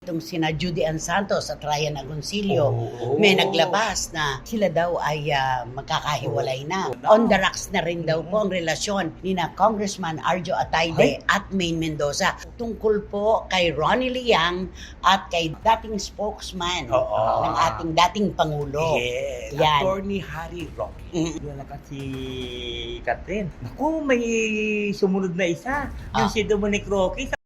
Itong sina Judy Ann Santos at Ryan Agoncillo, may naglabas na sila daw ay magkakahiwalay na. On the rocks na rin daw po ang relasyon ni na Congressman Arjo Atayde at Maine Mendoza. Tungkol po kay Ronnie Liang at kay dating spokesman ng ating dating Pangulo. Yes, Yan. Attorney Harry Roque. Wala ka si Catherine. Naku, may sumunod na isa. Yung si Dominic Roque.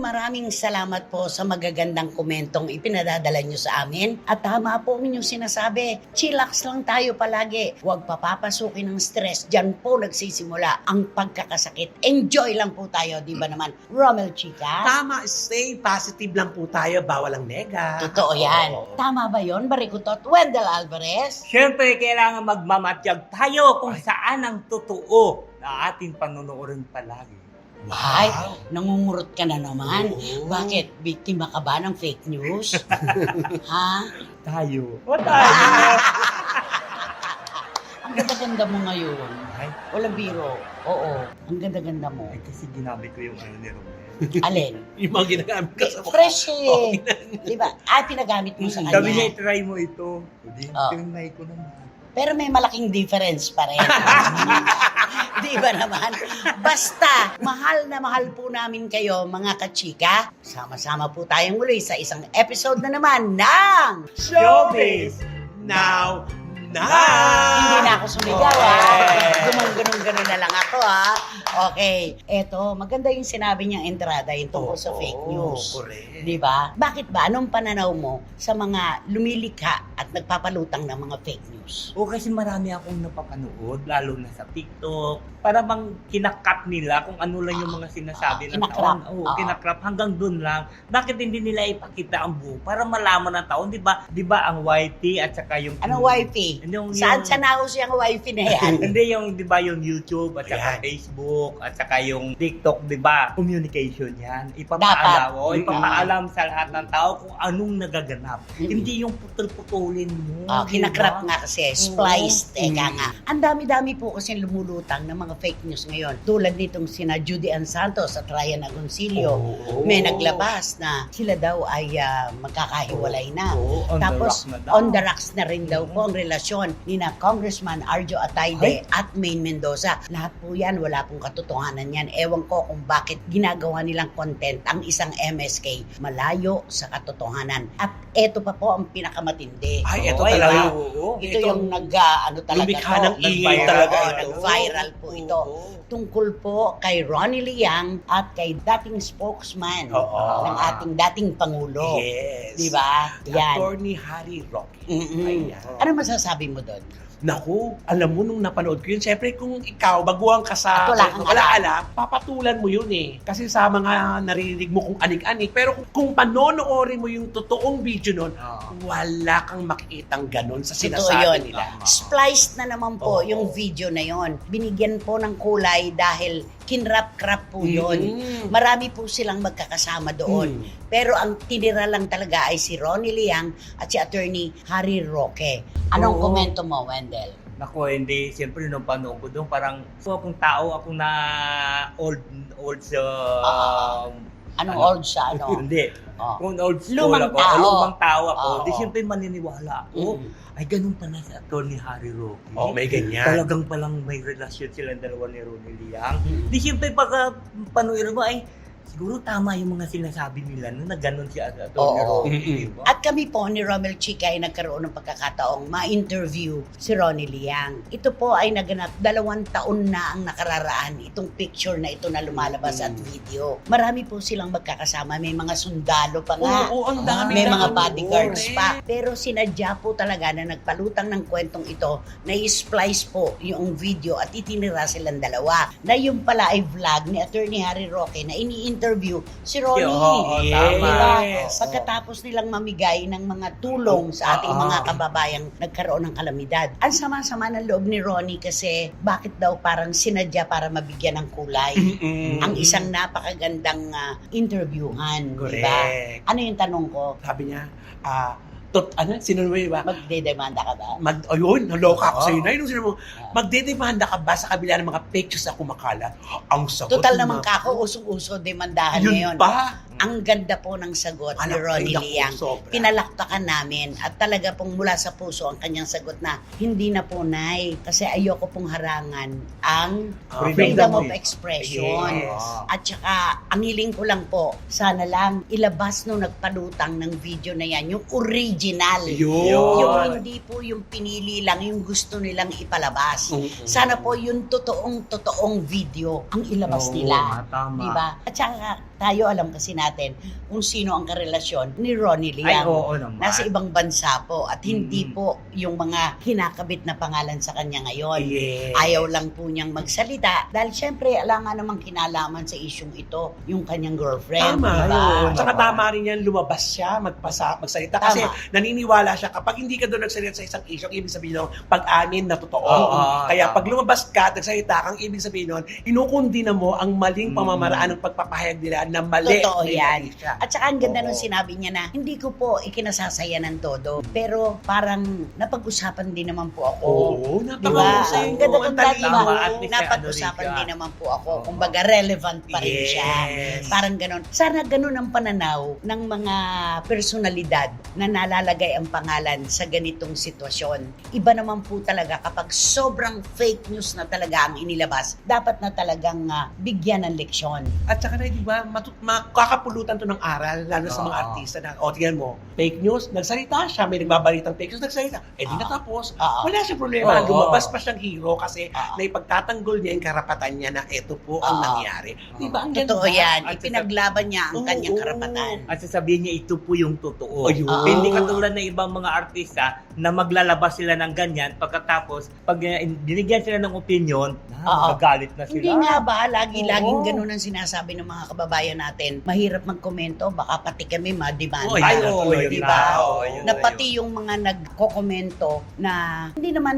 Maraming salamat po sa magagandang komentong ipinadadala nyo sa amin. At tama po ang inyong sinasabi, chillax lang tayo palagi. Huwag papapasukin ng stress. Diyan po nagsisimula ang pagkakasakit. Enjoy lang po tayo, di ba naman? Romel Chica? Tama, stay positive lang po tayo, bawal ang nega. Totoo yan. Tama ba yon, Barikutot? Wendell Alvarez? Siyempre, kailangan magmamatyag tayo kung saan ang totoo na ating panonoodin palagi. Ay, nangungurot ka na naman. Bakit? Biktima ka ba ng fake news? Ha? Tayo. Ang ganda-ganda mo ngayon. Ay, Walang biro. Oo, ang ganda-ganda mo. ay kasi ginamit ko yung ano ni Romel. Alin? Yung mga ginagamit ka sa Fresh eh. Di ba? pinagamit mo sa Sabi niya, kanya. try mo ito. Hindi, Oh. tinry ko naman. Pero may malaking difference pa rin. Di ba naman? Basta, mahal na mahal po namin kayo mga kachika. Sama-sama po tayong muli sa isang episode na naman ng Showbiz Now! Hindi na ako sumigaw Ganun na lang ako Okay, eto, maganda yung sinabi niyang entrada yung tungkol sa fake news. Correct. Di ba? Bakit ba? Anong pananaw mo sa mga lumilikha at nagpapalutang ng mga fake news? O kasi marami akong napapanood, lalo na sa TikTok. Para bang kinakat nila kung ano lang yung mga sinasabi ng kinakrap. taon. Kinakrap hanggang dun lang. Bakit hindi nila ipakita ang buo? Para malaman ng taon, di ba? Di ba ang YT at saka yung... Anong wifey? Saan sa naus yung wifey na yan? Hindi yung, di ba, yung YouTube at saka Yan. Facebook at saka yung TikTok, di ba? Communication yan. Dapat. Ipapaalam sa lahat ng tao kung anong nagaganap. Hindi yung putol-putulin mo. Kinakrap di ba? nga kasi, spliced, nga. Ang dami-dami po kasi lumulutang ng mga fake news ngayon. Tulad nitong sina Judy Ann Santos at Ryan Agoncillo, may naglabas na sila daw ay magkakahiwalay na. On the Tapos, rock na daw. on the rocks na rin daw po ang relasyon ni na Congressman Arjo Atayde at Maine Mendoza. Lahat po yan, wala pong katotohanan yan. Ewan ko kung bakit ginagawa nilang content ang isang MSK malayo sa katotohanan. At eto pa po ang pinakamatindi. Ay, ito Ay, talaga. Ito yung ano talaga Lumikha to. ng ingay Nag-viral. talaga Oo, ito. nag-viral po ito. Tungkol po kay Ronnie Liang at kay dating spokesman ng ating dating Pangulo. Yes. Di ba? Yan. Attorney Harry Roque. Ayan. Ano masasabi mo doon? Naku, alam mo nung napanood ko yun, syempre kung ikaw, baguhan ka sa At wala kang alam, papatulan mo yun eh. Kasi sa mga naririnig mo kung anik-anik, pero kung panonoorin mo yung totoong video nun, wala kang makikitang ganon sa Totoo sinasabi yun. nila. Spliced na naman po yung video na yon. Binigyan po ng kulay dahil kinrap-krap po yun. Marami po silang magkakasama doon. Pero ang tinira lang talaga ay si Ronnie Liang at si Attorney Harry Roque. Anong komento mo, Wendell? Nako, hindi. Siyempre, nung panood ko doon, parang akong tao, akong na old sa... Anong old siya? Ano? Hindi. Oh. Kung old school Lumang ako, tao. lumang tao ako, Oo. di siyempre maniniwala ako. Mm. Ay, ganun pala si Atty. Harry Roque. May ganyan. Talagang palang may relasyon silang dalawa ni Ronnie Liang. Di siyempre pagka panuiro mo ay siguro tama yung mga sinasabi nila na gano'n si Atty. Oo. Roque. Diba? At kami po ni Romel Chica ay nagkaroon ng pagkakataong ma-interview si Ronnie Liang. Ito po ay naganap 2 taon na ang nakararaan itong picture na ito na lumalabas at video. Marami po silang magkakasama. May mga sundalo pa nga. Oo, ang dami May na. mga bodyguards Oo, pa. Pero sinadya po talaga na nagpalutang ng kwentong ito na i-splice po yung video at itinira silang dalawa. Na yung pala ay vlog ni Attorney Harry Roque na in-interview si Ronnie. Oo, Yes. tama. Diba? Yes. Pagkatapos nilang mamigay ng mga tulong sa ating Oo. mga kababayang nagkaroon ng kalamidad. Ang sama-sama ng loob ni Ronnie kasi bakit daw parang sinadya para mabigyan ng kulay. Mm-mm. Ang isang napakagandang interviewhan, di ba? Correct. Ano yung tanong ko? Sabi niya, sino mo ba? Magdedemanda ka ba? Ayun, naloka ako Oo. sa'yo. Ayun, sino mo, magdedemanda ka ba sa kabila ng mga pictures na kumakalat? Ang sagot Total ng naman mga- kako, usong-uso demandahan Yun ngayon. pa. Ang ganda po ng sagot ni Anak, Ronnie ay, naku, Liang. sobra. Pinalakpakan namin at talaga pong mula sa puso ang kanyang sagot na hindi na po, Nay, kasi ayoko pong harangan ang freedom of expression. Yes. At saka, ang hiling ko lang po, sana lang ilabas nung nagpalutang ng video na yan, yung original. Yun. Yung hindi po yung pinili lang, yung gusto nilang ipalabas. Mm-mm. Sana po yung totoong video ang ilabas nila. Tama. Diba? At saka, tayo alam kasi natin kung sino ang karelasyon ni Ronnie Ay, Liang. oo naman. Nasa ibang bansa po at hindi Mm. po yung mga kinakabit na pangalan sa kanya ngayon. Yes. Ayaw lang po niyang magsalita dahil syempre alam nga namang kinalaman sa isyong ito yung kanyang girlfriend. Tama. diba? Yun. Tsaka Tama. tama rin yan, lumabas siya, magsalita. Kasi Tama. naniniwala siya, kapag hindi ka doon nagsalita sa isang issue, ang ibig sabihin nun, pag-amin na totoo. Oo, Kaya tama. pag lumabas ka at nagsalita, ang ibig sabihin nun, inukundina mo ang maling pamamaraan ng pagpapahayag nila na mali. Totoo may yan. mali siya. At saka ang ganda Oo. nung sinabi niya na hindi ko po ikinasasaya ng todo. Pero parang napag-usapan din naman po ako. Oo, Diba? napakahusay. Ang ganda Oo, ng ang talino. diba? At least Napag-usapan ano rin din siya. naman po ako. Oo. Kumbaga relevant pa rin siya. Yes. Parang ganon. Sana ganon ang pananaw ng mga personalidad na nalalagay ang pangalan sa ganitong sitwasyon. Iba naman po talaga kapag sobrang fake news na talaga ang inilabas, dapat na talagang bigyan ng leksyon. At saka na, di ba, makakapulutan to ng aral, lalo sa mga Oo. artista na, tingnan mo, fake news, nagsalita siya, may nagbabalitang fake news, nagsalita. Eh, di Oo. natapos. Oo. Wala siyang problema. Oo. Lumabas pa siyang hero kasi Oo. naipagtatanggol niya yung karapatan niya na ito po ang Oo. nangyari. Di ba? Ang ganda. Totoo yan. At Ipinaglaban niya ang Oo. kanyang karapatan. At sasabihin niya, ito po yung totoo. Ayun. Oo. Hindi katulad ng ibang mga artista na maglalabas sila ng ganyan, pagkatapos, pag binigyan sila ng opinion, Oo. magagalit na sila. Hindi nga ba, laging Oo. ganun ang sinasabi ng mga kababayan natin. Mahirap magkomento, baka pati kami mademanda. Ay, oo, tuloy, yun di na. ba? Oo, yun Na na pati yung mga nagko-komento na hindi naman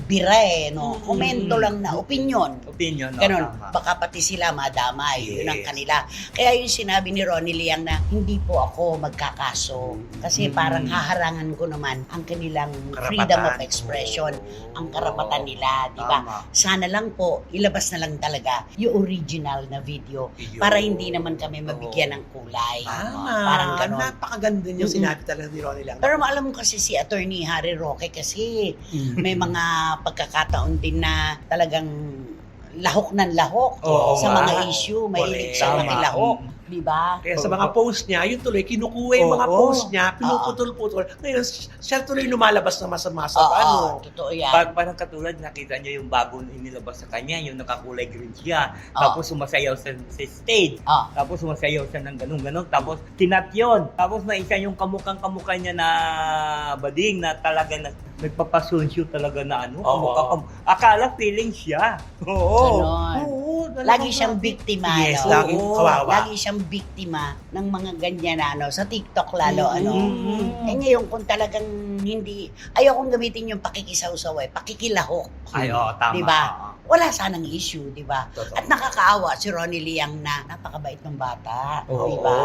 bira no? Komento lang na opinion. Opinion, no? Ganon, Tama. baka pati sila madamay. Yun ang Yes. kanila. Kaya yung sinabi ni Ronnie Liang na hindi po ako magkakaso. Kasi parang haharangan ko naman ang kanilang freedom of expression, ang karapatan nila, di ba? Tama. Sana lang po, ilabas na lang talaga yung original na video Yun. para hindi naman kami mabigyan ng kulay. Tama. Parang ganon. Napakaganda yung Mm-mm. sinabi talaga ni Ronnie Liang. Pero alam mo kasi si Attorney Harry Roque kasi may mga pagkakataon din na talagang lahok ng lahok Oo sa nga. mga issue. Mahilig Correct. siya Tama. makilahok. Di ba? Kaya sa mga post niya, yun tuloy, kinukuha yung mga Oo. post niya, pinuputol-putol. Ngayon, siya tuloy lumalabas na masama sa ano. Totoo yan. Parang katulad, nakita niyo yung bagong inilabas sa kanya, yung nakakulay green siya. Oo. Tapos sumasayaw sa stage. Ah. Tapos sumasayaw siya ng ganun-ganun. Tapos tinat yun. Tapos may isa yung kamukha niya na bading na talaga na nagpapasunsyo talaga na ano. Oo. Akala feeling siya. Oo. Ganon. Oo. Lagi siyang biktima. Yes, no? laging kawawa. Lagi siyang biktima ng mga ganyan na ano, sa TikTok lalo. Ano. Mm. Eh ngayon kung talagang hindi, ayaw kong gamitin yung pakikisawsaw pakikilahok. Ay, oo, tama. Diba? Wala sanang issue, di ba? Totoo. At nakakaawa si Ronnie Liang na napakabait ng bata, Oo. di ba?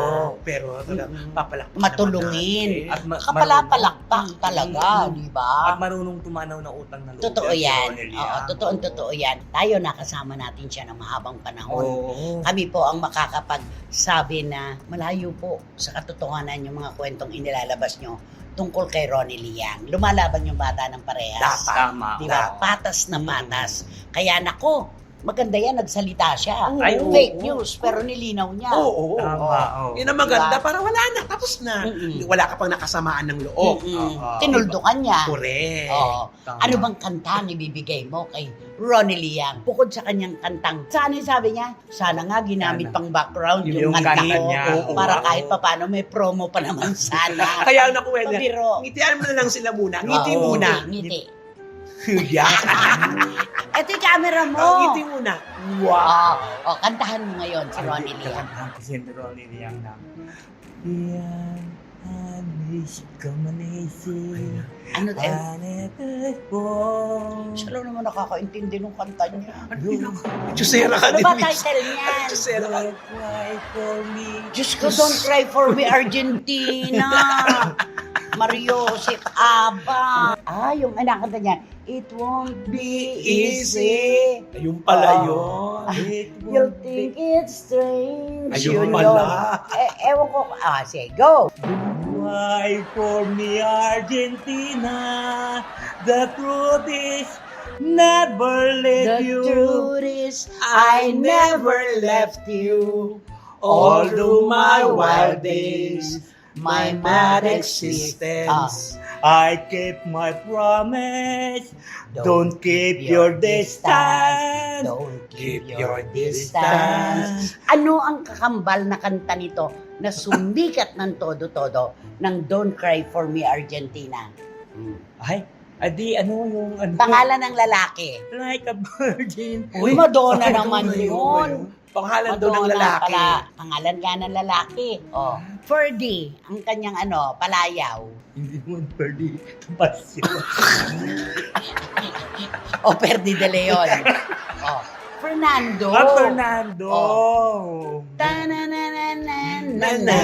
Pero Mm-mm. papalakpak Matulungin. naman natin. At Kapalapalakpak talaga, Mm. di At ba? marunong tumanaw na utang na loob. Totoo yan. Si Ronnie Oo, Liang. totoo yan. Tayo nakasama natin siya ng mahabang panahon. Oo. Kami po ang makakapagsabi na malayo po sa katotohanan yung mga kwentong inilalabas nyo tungkol kay Ronnie Liang. Lumalaban yung bata ng parehas. Dapat. Tama. Di ba? Patas na patas. Kaya nako, maganda yan, nagsalita siya. Ay, oo. Fake news, pero nilinaw niya. Oo. Tama. oo. Yun ang maganda, Diba? para wala na, tapos na. Mm-mm. Wala ka pang nakasamaan ng loob. Mm-mm. Tinuldukan niya. Correct. Oo. Tama. Ano bang kanta ang ibibigay mo kay Ronnie Liang? Bukod sa kanyang kantang, sana sabi niya, sana nga ginamit Sana. pang background yung, Yung kanta kanta ko niya. Oo. para kahit papano may promo pa naman sana. Kaya nakuha niya, Pabiro. ngitian mo na lang sila muna. Oo, Ngiti muna. Ngiti. Yan. Ito yung camera mo. Ngiti muna. Wow. Kantahan mo ngayon si Ronnie Liang. Kasi si Ronnie Liang na. Yan, anis ka manisip. Ano tayo? Planet Siya lang naman nakakaintindi ng kanta niya. Chusera ka Ano din. ba Miss. title niyan? Chusera ka. Don't cry for me. Diyos ko, don't cry for me, Argentina. Mario Joseph Aba. Yung kanta niya, it won't be easy. Ayun pala Oh. yun. You'll think it's strange. Ayun Yun pala. yun. Ewan ko. Sige, go. Why for me, Argentina? The truth is, never let The you. truth is, I never left you. All through my wild days, my mad existence. I kept my promise. Don't keep your distance. Don't keep Keep your your distance. Ano ang kakambal na kanta nito na sumikat ng todo-todo ng Don't Cry For Me Argentina? Ay, adi, ano yung ano? Pangalan ng lalaki. Like a virgin. Uy, Madonna naman yun. Pangalan daw ng Madonna lalaki. Pala, pangalan nga ng lalaki. Ferdy, ang kanyang palayaw. Hindi mo pwede. Tapos yun. Ferdy de Leon. Fernando. Fernando. Ta-na-na-na-na-na-na.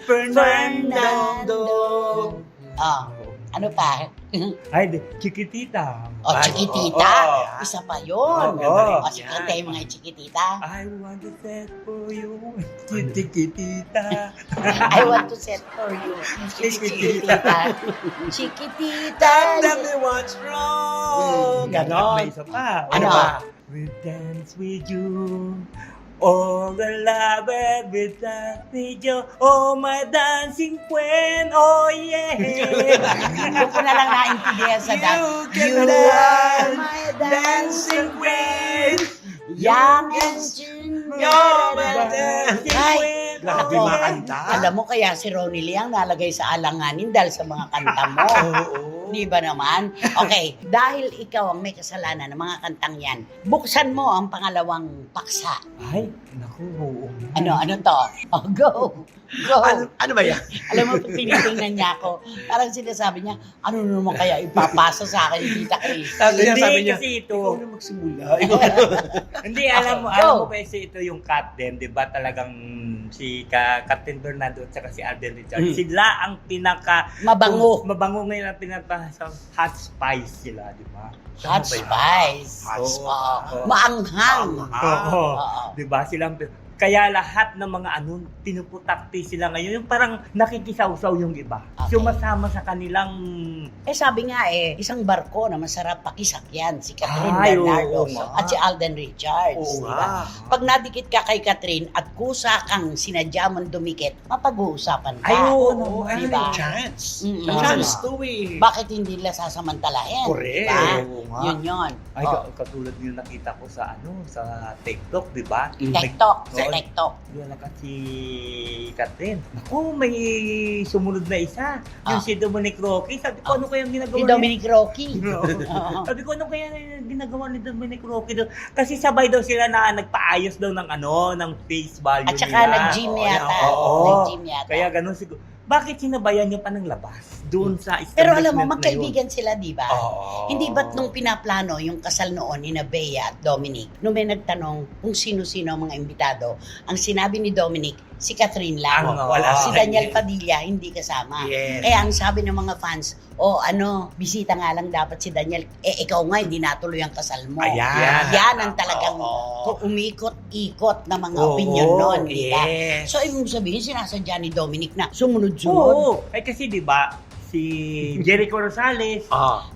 Fernando. Ano pa? Ay, Chiquitita. Chiquitita. Oh. Isa pa yun. Oh. Sige, tayo mga Chiquitita. I want to set for you, Chiquitita. I want to set for you. Chiquitita. Chiquitita. Tell me what's wrong. Ganon. May isa pa. Ano? We'll dance with you. All the love will dance with you. Oh, my dancing queen. Oh, yeah. Doon ko na lang naintindihan sa You can are dance, my dancing queen. Young and soon. You're my dancing Ay, queen. Grabe ako, makanta. Alam mo kaya si Ronnie Liang nalagay sa alanganin dahil sa mga kanta mo. Oo. Di ba naman? Okay, dahil ikaw ang may kasalanan ng mga kantang yan, buksan mo ang pangalawang paksa. Ay, naku, oo. Ano to? Go! Go! Ano ba yan? Alam mo, pag tinitingnan niya ako, parang sinasabi niya, ano naman kaya ipapasa sa akin, Tita Chris? Sabi niya, Hindi, kasi ito. ikaw na magsimula. Hindi, alam mo, Okay, alam go. mo kasi ito yung captain, di ba? Talagang si Captain Bernardo at saka si Alden Richards. Sila ang Mabango. Mabango ngayon ang pinaka hot spice sila, di ba? Hot spice. Hot Oo. spice. Oo. Maanghang. Oo. Oo. Di ba? Silang kaya lahat ng mga pinuputakti sila ngayon, yung parang nakikisawsaw yung iba. Okay. Sumasama sa kanilang. Sabi nga isang barko na masarap pakisakyan, si Catherine Ay, oo Bernardo nga. at si Alden Richards. Oo di nga. ba? Pag nadikit ka kay Catherine at kusa kang sinadya mong dumikit, mapag-uusapan ka. Ay, oo Oo, naman. ano Diba? yung chance? Mm-mm. Chance to eh. Bakit hindi nila sasamantalahin? Correct. Diba? Oo nga. Yun. Ay, katulad yung nakita ko sa sa TikTok, di ba? TikTok. Sa Oo. TikTok. Yun na si Catherine. Naku, may sumunod na isa. Yung si Dominic Roque. Sabi ko, ano kaya ginagawa Si Dominic Rocky. Oo. Sabi ko, ano kaya ginagawa ni Dominic Roque doon? Kasi sabay daw sila na nagpaayos daw ng face value At saka nila. nag-gym yata. Oo. Nag-gym yata. Kaya ganun siguro. Bakit sinabayan niyo pa ng labas? Doon sa Pero alam mo, establishment na yun? magkaibigan sila, di ba? Oo. Hindi ba't nung pinaplano yung kasal noon ni Bea at Dominic, nung may nagtanong kung sino-sino ang mga imbitado, ang sinabi ni Dominic, si Catherine lang. Wala. Si Daniel Padilla, hindi kasama. Yes. Kaya ang sabi ng mga fans, bisita nga lang dapat si Daniel. Ikaw nga, hindi natuloy ang kasal mo. Ayan. Yan ang talagang Oo. umikot-ikot na mga Oo, opinion noon, di ba? Yes. So, ibig sabihin, sinasadya ni Dominic na sumunod-sunod. Oo. Ay kasi di ba si Jericho Rosales,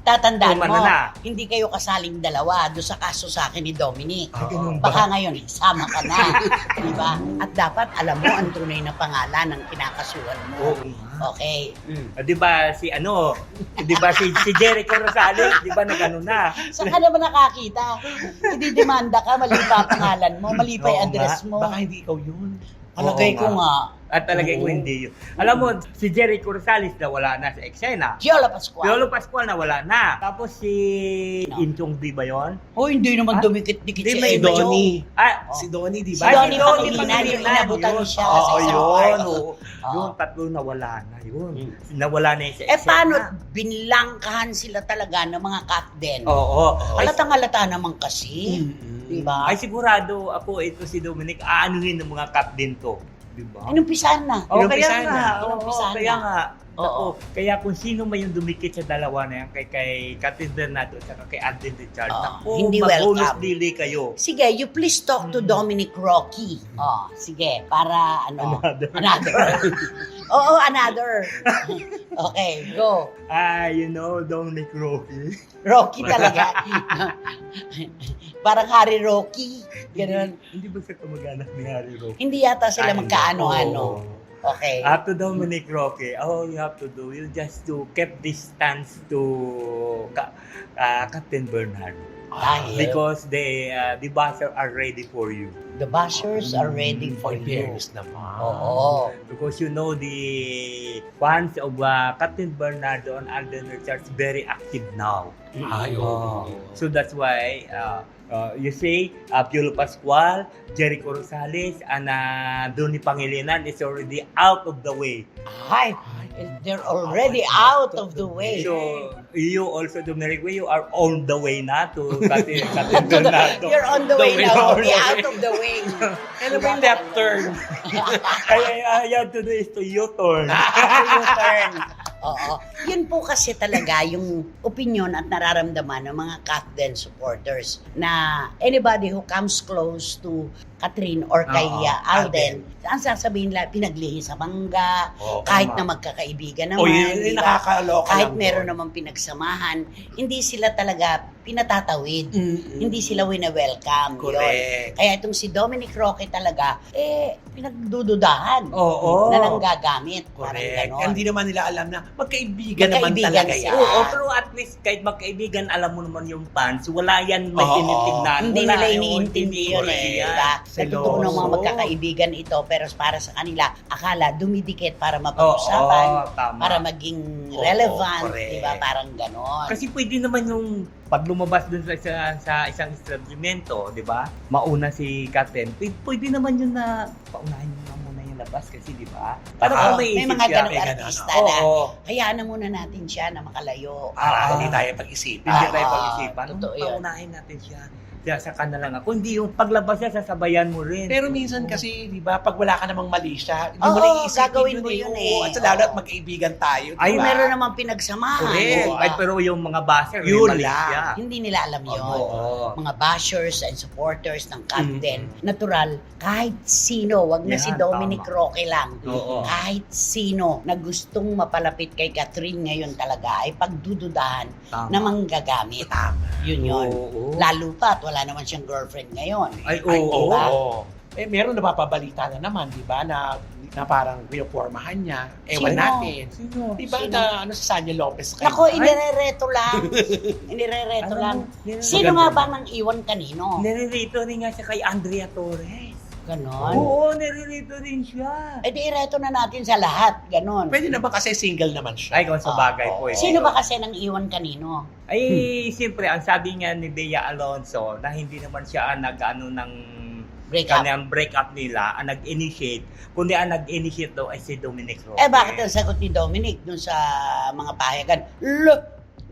Tatandaan Umano mo, na. hindi kayo kasaling dalawa doon sa kaso sa akin ni Dominic. Ay, ganun ba? Baka ngayon, sama ka na. Di ba? At dapat alam mo ang tunay na pangalan ng kinakasuhan mo. Okay. Di ba di ba si Jericho Rosales, di ba nagano na? Saan ka naman nakakita? Ididemanda ka, mali pa ang pangalan mo, mali pa yung Oo address nga. mo. Baka hindi ikaw yun. Palagay ko nga. At talagang Oo. hindi yun. Alam mo, si Jericho Rosales na wala na sa eksena. Giola Pascual. Piolo Pascual na wala na. Tapos si No. Inchong B ba yun? Oh, hindi naman Ah? dumikit-dikit Di si ba Si Emma Jo. Donnie. Ah, Oh. Si Donnie, di Si ba? Donnie Donnie Pangilinan, yung inabutan yun. siya Oo, sa isang yun. part. Oo. Oo. Yung tatlo nawala na yun. Mm. Nawala na yun sa Eh, eksena. paano binlangkahan sila talaga ng mga captain? Oo. Ay, Halatang-halata naman kasi. Mm-mm. Diba? ay sigurado ako ito si Dominic, aanuhin ng mga captain to. Diba? Inumpisahan na. Oh, kaya Inumpisahan nga. na. Oo, Inumpisahan kaya na. nga. Oo. Oo. Kaya kung sino man yung dumikit sa dalawa na yan, kay Captain Bernardo at kay Alden Richard, Oo, naku, hindi mag-bonus welcome. dili kayo. Sige, you please talk to Dominic Rocky. Oh, sige, para ano? Another. Oo, another. Okay, go. You know, Dominic Rocky. Rocky talaga. Parang Harry Rocky. Ganun. Hindi ba siya kamag-anak ni Harry Rocky? Hindi yata sila Ay, magkaano-ano. oo. Okay. To Dominic Roque, all you have to do, you just to keep distance to Captain Bernard. Dahil Because the buzzer are ready for you. the bashers are ready for For you. fairness naman. Oo. Because you know the fans of Captain Bernardo and Alden Richards very active now. Ay, oo. So that's why you say Piolo Pascual, Jericho Rosales, and Donnie Pangilinan is already out of the way. Ay, they're already out of the way. So you also, Dominic, you are on the way na to Captain Bernardo. You're on the way now. Be out of the way. Ano ba yung left turn? Kaya you have to do is to U-turn. U-turn. Oo. Yun po kasi talaga yung opinion at nararamdaman ng mga captain supporters na anybody who comes close to Catherine or kay Oo, Alden, ang sasabihin nila, pinaglihi sa mangga, Oo, kahit tama. na magkakaibigan O naman, yun, di yung ba? nakakaloka Kahit lang meron doon. namang pinagsamahan, hindi sila talaga pinatatawid. Mm-mm. Hindi sila wina-welcome. Yun. Correct. Kaya itong si Dominic Roque talaga, pinagdududahan Oo. na nang gagamit. Parang Correct. ganon. Hindi naman nila alam na magkaibigan naman Magkaibigan talaga sila. yan. Oo, pero at least kahit magkaibigan, alam mo naman yung fans, wala yan may Oo. tinitignan. Hindi Wala nila yun, iniintindi hindi yun correct. diba? Natutunan ng mga Seloso. magkakaibigan ito, pero para sa kanila, akala dumidikit para mapag-usapan, Oo, tama. para maging Oo, relevant, correct. diba? Parang ganon. Kasi pwede naman yung pag lumabas dun sa isang establishmento, di ba? Mauna si Captain. Pwede naman yun na paunahin mo na muna yung labas kasi, di ba? Para Oo, kung may may isip mga siya, ganong may ganon, artista oo. na, hayaan na muna natin siya na makalayo. Para hindi tayo pag-isipan. Hindi Ah, tayo ah, pag-isipan. totoo yun. Paunahin natin siya. Kaya saka na lang ako. Hindi yung paglabas niya, sasabayan mo rin. Pero minsan kasi, di ba, pag wala ka namang mali siya, hindi Oo, mo na iisipin gagawin mo yun Oo, eh. At lalo at Oo. magkaibigan tayo, di Ay, Kung ba? meron namang pinagsamahan, Correct. diba? Ay, pero yung mga baser, Yun may mali lang. siya. Hindi nila alam yun. Oo. Mga bashers and supporters ng captain. Natural, kahit sino, wag na Yan, si Dominic tama. Roque lang. Oo. Kahit sino na gustong mapalapit kay Catherine ngayon talaga ay pagdududahan Tama. na manggagamit. Tama. Yun yun. Oo. Lalo pa at wala naman siyang girlfriend ngayon. Ay, Ay, oo. diba? oo. Eh, meron napapabalita na naman, di ba, na parang pinopormahan niya. Ewan Sino? natin. Sino? Di ba Sino? na, ano, sa Sanya Lopez kayo? Nako, inirereto lang. Inirereto Alam lang. mo, nire- Sino maganda. nga ba nang iwan kanino? Nire-rito rin nga siya kay Andrea Torres. Ganon. Oo, nire-rito rin siya. Eh di ireto na natin sa lahat. Ganon. Pwede na ba kasi single naman siya? Ay, kung sa bagay Oo. po. eh. Sino ba kasi nang iwan kanino? Ay, siyempre, ang sabi nga ni Bea Alonso na hindi naman siya ang nag-ano ng Break up. kanyang break-up nila, ang nag-initiate, kundi ang nag-initiate daw ay si Dominic Roque. Eh bakit ang sagot ni Dominic dun sa mga pahayagan? Look!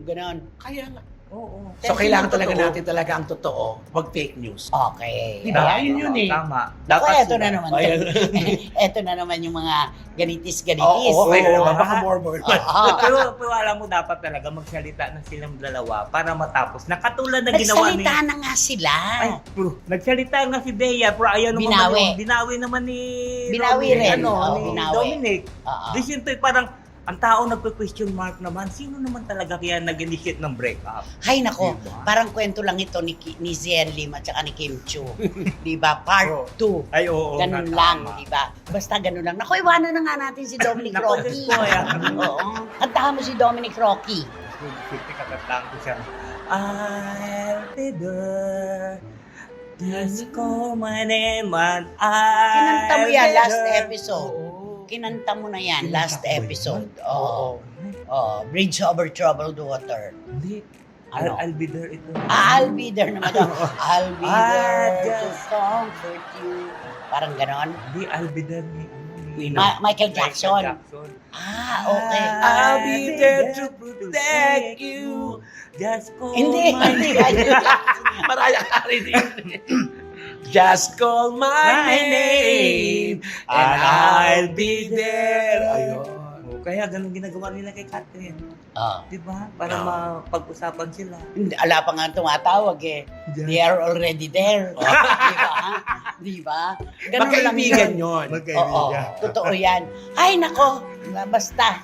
Ganon. Kaya nga. Oo. So, Pero kailangan sino talaga totoo? natin talaga ang totoo. Wag fake news. Okay. Diba? Ayan. Yun eh. Tama. Ako, eto sila. na naman. Ayan. Eto na naman yung mga ganitis-ganitis. Oo, okay na Oo. naman. Baka more. Oo. pero alam mo, dapat talaga magsalita na silang dalawa para matapos. Nakatulad na ginawa ni... Nagsalita na nga sila. Ay, bro, nagsalita nga si Bea, pero ayaw naman Binawi. binawi naman ni Binawi Dominic, rin. Ano, Oo, ni binawi. Dominic. Oo. Di siyempre parang ang tao nagpe-question mark naman, sino naman talaga kaya nag-initiate ng breakup? Hay nako, Diba? parang kwento lang ito ni Zien Lim at saka ni Kim Chu. Diba? Part 2. Ay, oo. Ganun nga, lang, tama. diba? Basta ganun lang. Naku, iwanan na nga natin si Dominic Naku, Roque. Diyos ko, yan. Oo. Kantahan mo si Dominic Roque. Siyempre katatang ko siya. I'll be there. Just call my name and I'll Kinanta mo yan be last there. episode. Oo. Kinanta mo na yan, Kinanta last ko ba yun? episode. Oo. Oh, Bridge Over Troubled Water. Hindi. Ano? I'll be there ito. I'll be there naman daw. I'll be there to just- comfort you. Parang ganon. Hindi, I'll be there ni Michael Jackson. Okay. I'll be there to protect you. Just call Hindi, my hindi. Mariah Carey din. Just call my name and I'll be there. Ayun. Kaya ganun ginagawa nila kay Catherine. Oh. Di ba? Para mapag-usapan sila. Ala pa nga tumatawag eh. They are already there. Di ba? Di ba? Ganun lang Magkaibigan yun. yun. Oo, totoo yan. Ay, nako. Basta.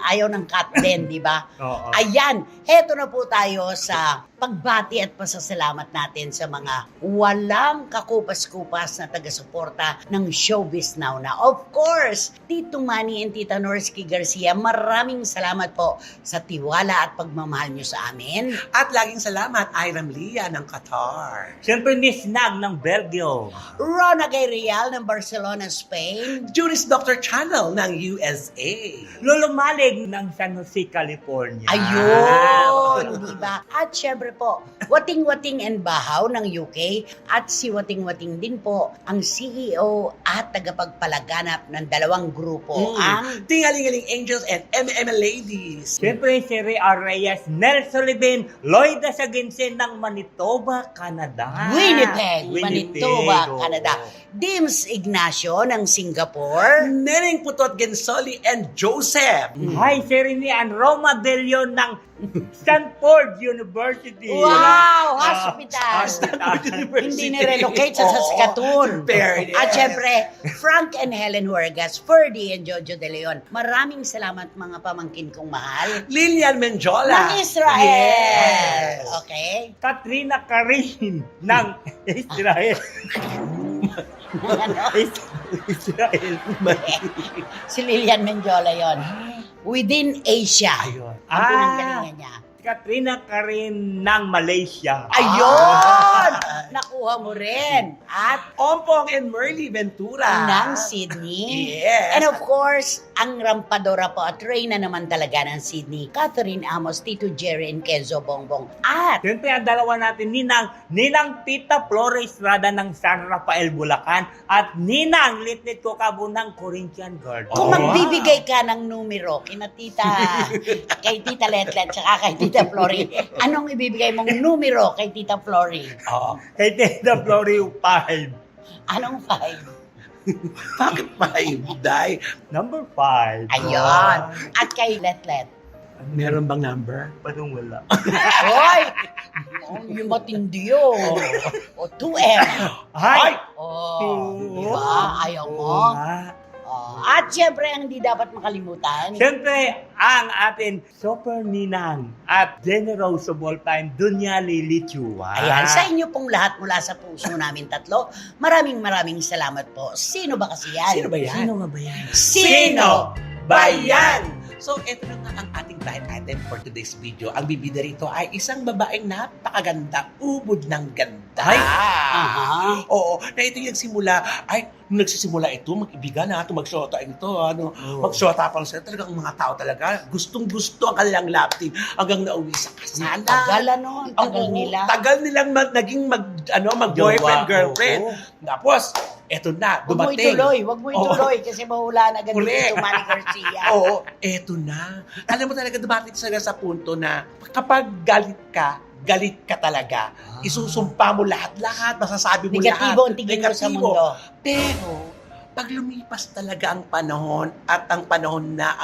Ayaw ng cat din, di ba? Oo. Ayan, heto na po tayo sa pagbati at pasasalamat natin sa mga walang kakupas-kupas na taga-suporta ng Showbiz Now na. Of course, Tito Manny and Tita Norsky Garcia, maraming salamat po sa tiwala at pagmamahal nyo sa amin. At laging salamat, Iram Lia ng Qatar. Siyempre ni Snag ng Belgium. Rona Gairial ng Barcelona, Spain. Juris Dr. Channel ng USA. Lolo Malig ng San Jose, California. Ayun, di ba? At syempre po, Wating-Wating and Bahaw ng UK at si Wating-Wating din po ang CEO at tagapagpalaganap ng dalawang grupo. Ang Tingalingaling Angels and MML Ladies. Siyempre si Ray R. Reyes, Nelson Libin, Lloyda Saginsen ng Manitoba, Canada. Winnipeg, Manitoba, oo. Canada. Dims Ignacio ng Singapore. Neneng Putot Gensoli and Joseph. Hi, Serene and Roma De Leon ng Stanford University. Wow! Hospital! Stanford University. Hindi nirelocate sa Saskatoon. Fair, yes. At syempre, Frank and Helen Huergas, Ferdy and Jojo De Leon. Maraming salamat mga pamangkin kong mahal. Lilian Menjola. Ng Israel! Yes. Okay? Katrina Karin ng Israel. Ano? Israel. Si Lilian Menjola yon. Within Asia. Ayun. Ang pinanggalingan niya. Katrina Karin ng Malaysia. Ayun! Nakuha mo rin. At Ompong and Merly Ventura. ng Sydney. Yes. And of course, ang rampadora po at reyna naman talaga ng Sydney, Catherine Amos, Tito Jerry, and Kenzo Bongbong. At Siyempre, ang dalawa natin, Ninang Tita Flores Estrada ng San Rafael, Bulacan, at Ninang Litlit Kokabo ng Corinthian Garden. kung Oh, magbibigay ka ng numero kay Tita Letlet, tsaka kay Tita Flory, anong ibibigay mong numero kay Tita Flory? Oh, Kay Tita Flores, 5. Anong 5? bakit 5, Day? Number 5. Ayun. At kay Letlet. Meron bang number? Parang wala. Hoy! Yung matindi yun. O 2M. Hi! Oh, di ba? Ayaw mo? Oo nga. Oh. At syempre, ang hindi dapat makalimutan, Siyempre, ang ating Super Ninang at Generous of all time, Dunyali Lichua. ayan, sa inyo pong lahat mula sa puso namin tatlo, maraming salamat po. Sino ba kasi yan? Sino ba yan? Sino nga ba yan? Sino ba yan? So, ito na nga ang ating blind item for today's video. Ang bibida rito ay isang babaeng napakaganda, ubod ng ganda. Ay! Aha. Oo, na ito yung nagsimula, nung nagsisimula ito, mag-ibigan na ito, mag-shota ito, mag-shota pa lang sila. Talagang mga tao talaga, gustong-gusto ang kanilang love team hanggang nauwi sa kasalan. Tagal ano, tagal nila. Tagal nilang naging mag-boyfriend, Jowa. girlfriend. Oo. Tapos, eto na, Huwag mo dumating. wag mo ituloy kasi mahulaan agad Correct. dito Manny Garcia. Oo, eto na. Alam mo talaga, dumating talaga sa punto na kapag galit ka talaga. Isusumpa mo lahat-lahat, masasabi mo lahat. Negatibo ang tingin mo sa Negatibo. mundo. Pero, pag lumipas talaga ang panahon at ang panahon na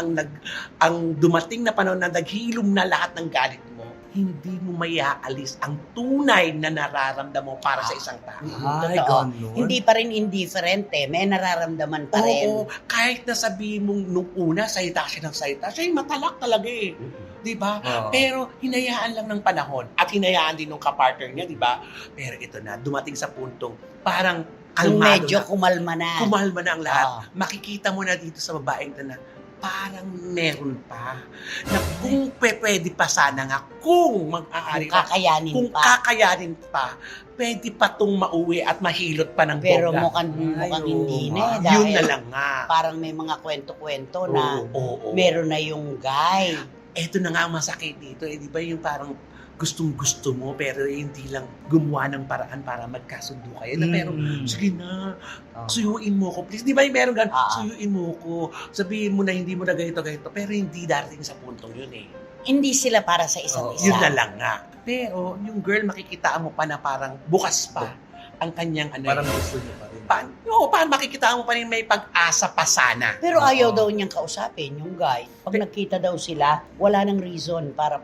ang dumating na panahon na naghilom na lahat ng galit mo, hindi mo mayaalis ang tunay na nararamdaman mo para sa isang tao. Ay, Totoo. ganun. Hindi pa rin indifferent may nararamdaman pa rin. Oo, kahit na sabihin mong nung una, salita siya ng salita, siya yung matalak talaga eh. Di ba? Oo. Pero hinayaan lang ng panahon at hinayaan din ng kapartner niya, di ba? Pero ito na, dumating sa puntong parang Kung kalmado medyo na. kumalma na. Kumalma na ang lahat. Oo. Makikita mo na dito sa babaeng ito na parang meron pa. Na kung pwede pa sana nga, kung mag-aari Kung kakayanin kung pa. kakayanin pa, pwede pa itong mauwi at mahilot pa ng Pero bongga. mukhang hindi na eh. Yun Dahil na lang nga. parang may mga kwento-kwento na Oo. meron na yung guy. Eto na nga ang masakit dito. Di ba yung parang gustong-gusto mo pero hindi lang gumawa ng paraan para magkasundo kayo. Na pero, sige na, suyuin mo ko. Please, di ba yung meron ganun? Suyuin mo ko. Sabihin mo na hindi mo na ganito-ganito. Pero hindi darating sa puntong yun eh. Hindi sila para sa isa't isa. Yun na lang nga. Pero yung girl, makikita mo pa na parang bukas pa ang kanyang ano. Parang gusto niya pa rin. Paano makikita mo pa rin may pag-asa pa sana. Pero ayaw daw niyang kausapin yung guy. Pag nagkita daw sila, wala nang reason para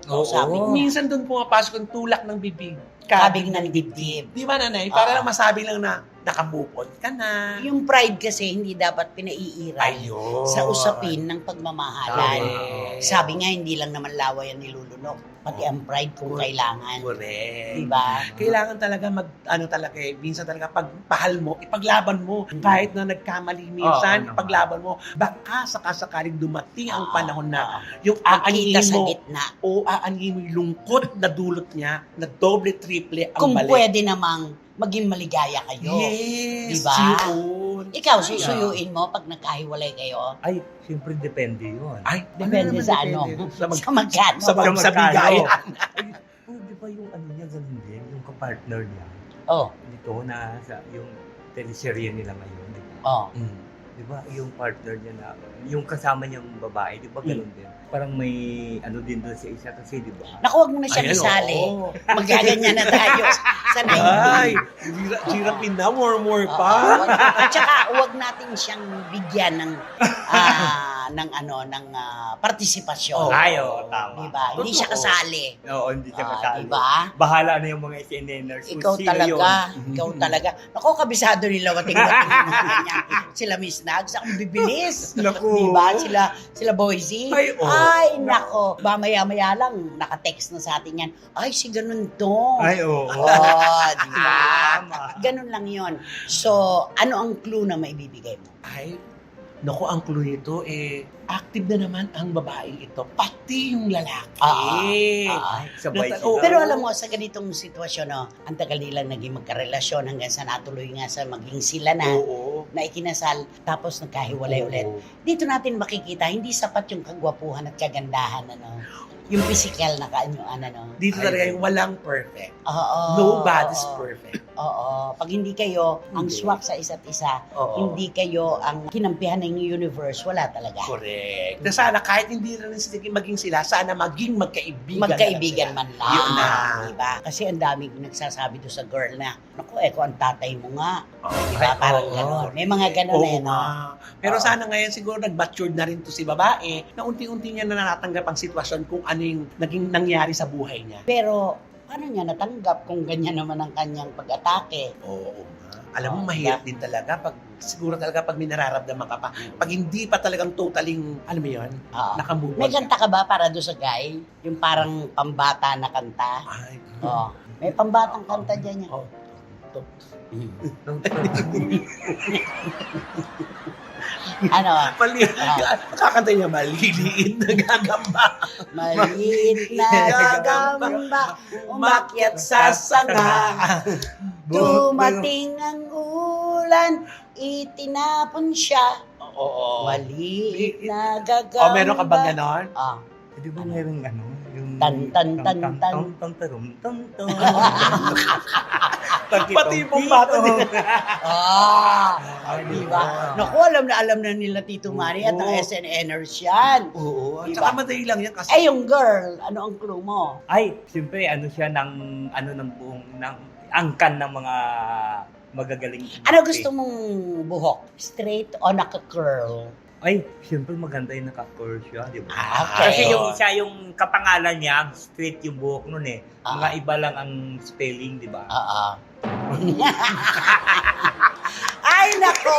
kausapin. Minsan doon pumapasok ang tulak ng bibig. Kabig ng dibdib. Di ba, nanay? Para lang masabi lang na nakamove on ka na. Yung pride kasi hindi dapat pinaiiral Ayun. sa usapin ng pagmamahalan. Correct. Sabi nga, hindi lang naman laway ang nilulunok. Pati ang pride kung kailangan. Correct. Diba? Kailangan talaga minsan talaga pagpahal mo, ipaglaban mo. Kahit na nagkamali minsan, ipaglaban mo. Baka sakasakaling dumating ang panahon na yung aanhin Kita sa mo gitna. o aanhin mo yung lungkot na dulot niya na doble, triple ang Kung balik. pwede namang maging maligaya kayo. Yes, Diba? yun. Ikaw, susuyuin mo pag nagkahiwalay kayo? Ay, siyempre depende yun. Ay, Depende sa ano? Sa Sa magkano? sa bigayan. Ay, di ba yung ano niya, ganun din, yung kapartner niya. Oh, Dito na sa yung teleserye nila ngayon, di ba? oh. Di ba yung partner niya na, yung kasama niyang babae, di ba ganun din? Parang may ano din doon sa isa kasi, di ba? Naku, wag mo na siyang Ayan, isali. oo. Magaganyan na tayo sa 90. Ay, hirapin na, more pa. At saka, huwag natin siyang bigyan ng partisipasyon. Ay, oo, tama. Diba? Hindi siya kasali. Oo, hindi siya kasali. Diba? Bahala na yung mga SNNers. Ikaw talaga. Naku, kabisado nila wating-wating yung mga ganyan. Sila Miss Nags, ang bibilis. Naku. Diba? Sila Boise. Ay, oo. Ay, nako. Ba, maya-maya lang, nakatext na sa atin yan. Ay, si ganun to. Ay, oo. Diba? Tama. Ganun lang yon. So, ano ang clue na maibibigay mo? Ay, naku, ang clue nito active na naman ang babae ito, pati yung lalaki. Sabay Nata- sila. Pero alam mo, sa ganitong sitwasyon, no, ang tagal nilang naging magkarelasyon hanggang sa natuloy nga sa maging sila na, Oo. na ikinasal, tapos nagkahiwalay ulit. Dito natin makikita, hindi sapat yung kagwapuhan at kagandahan, ano, yung physical na ano. Dito talaga yung walang perfect. Oo. Nobody's oo. perfect. Oo. Pag hindi kayo ang Hindi. swak sa isa't isa, Oo. hindi kayo ang kinampihan ng universe, wala talaga. Correct. Na sana kahit hindi rin sila maging sila, sana maging magkaibigan. Magkaibigan lang man lang. Yun na. Diba? Kasi ang daming nagsasabi doon sa girl na, naku, ko ang tatay mo nga. sila. Diba? Ay, Parang oo. gano'n. May mga gano'n Oo eh, no? nga. Pero Oo. sana ngayon siguro nag-matured na rin to si babae na unti-unti niya na natatanggap ang sitwasyon kung ano yung naging nangyari sa buhay niya. Pero, paano niya natanggap kung ganyan naman ang kanyang pag-atake? Oo nga. Alam mo, Oo, mahirap din talaga pag siguro talaga pag may nararamdaman ka pa. Pag hindi pa talagang totaling, alam mo yun, Oo. nakamove on May ka. kanta ka ba para doon sa guy? Yung parang pambata na kanta? Ay, Oo. May pambatang kanta dyan yan. oh. Ano? Mali, kakanta niya, maliliit na gagamba. Maliit na gagamba, umakyat sa sanga. Dumating ang ulan, itinapon siya. Oo. Maliit na gagamba. Oh, meron ka bang ganon? Ah. Di ba mayroong ano? Yung Tan, tan, tan, tan. Pati yung bata din. Diba? Naku, alam na nila Tito Manny at ang Oo. SNNers yan. Oo. At Diba? saka madali lang yan kasi. Eh, yung girl, ano ang clue mo? Ay, siyempre, ano siya ng, ano ng buong, ng angkan ng mga magagaling. Ano gusto mong buhok? Straight o naka-curl? Ay, siyempre maganda yung naka-curl siya, di ba? Okay. Kasi yung isa, yung kapangalan niya, straight yung buhok nun eh. Mga Ah. iba lang ang spelling, di ba? Oo. Ay, nako!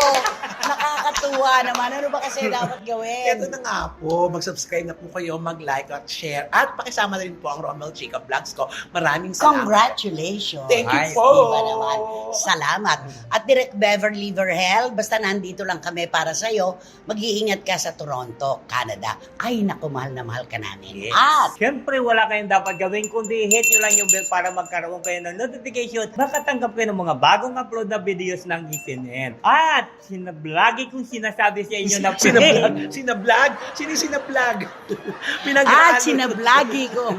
Nakakatuwa naman. Ano ba kasi dapat gawin? Ito na nga po, mag-subscribe na po kayo, mag-like at share. At pakisama na rin po ang Romel Chica Vlogs ko. Maraming salamat. Congratulations. Thank you Ay, po. Diba naman? Salamat. At Direk Beverly Verhel, basta nandito lang kami para sa'yo, mag-iingat ka sa Toronto, Canada. Ay, naku, mahal na mahal ka namin. Yes. At Siyempre, wala kayong dapat gawin kundi hit nyo lang yung bell para magkaroon kayo ng notification. Makatanggap kayo ng mga bagong upload na videos ng GCN. At sinablagi kong sinasabi sa inyo na Sinablog? Sinablog? At sinablagi ko.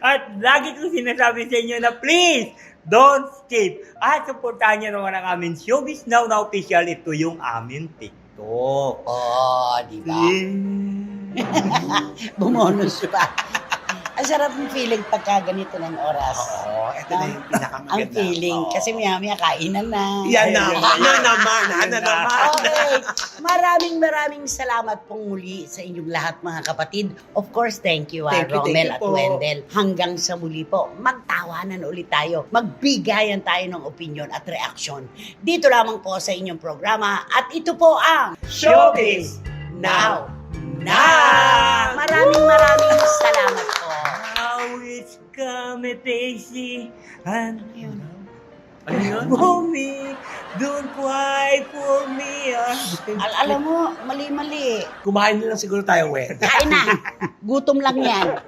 At lagi kong sinasabi sa inyo na please, don't skip. At supportahan nyo naman ang aming Showbiz Now na official. Ito yung aming TikTok. Oh, di ba? Bumonus pa. Ang sarap ng feeling pagka ganito ng oras. Oo, ito na yung pinakamaganda. Ang feeling. Oo. Kasi maya-maya kainan na. Yan na. Ayun. Yan naman. Ano naman. Okay. Maraming salamat pong muli sa inyong lahat mga kapatid. Of course, thank you, Thank you Romel at po. Wendell. Hanggang sa muli po, magtawanan ulit tayo. Magbigayan tayo ng opinion at reaksyon. Dito lamang po sa inyong programa. At ito po ang Showbiz Now. Maraming salamat po. How it's coming, Daisy. And you know, Ano yun? for me, don't cry for me. Alam mo, mali-mali. Kumain na lang siguro tayo, Wen. Kain na. Gutom lang yan.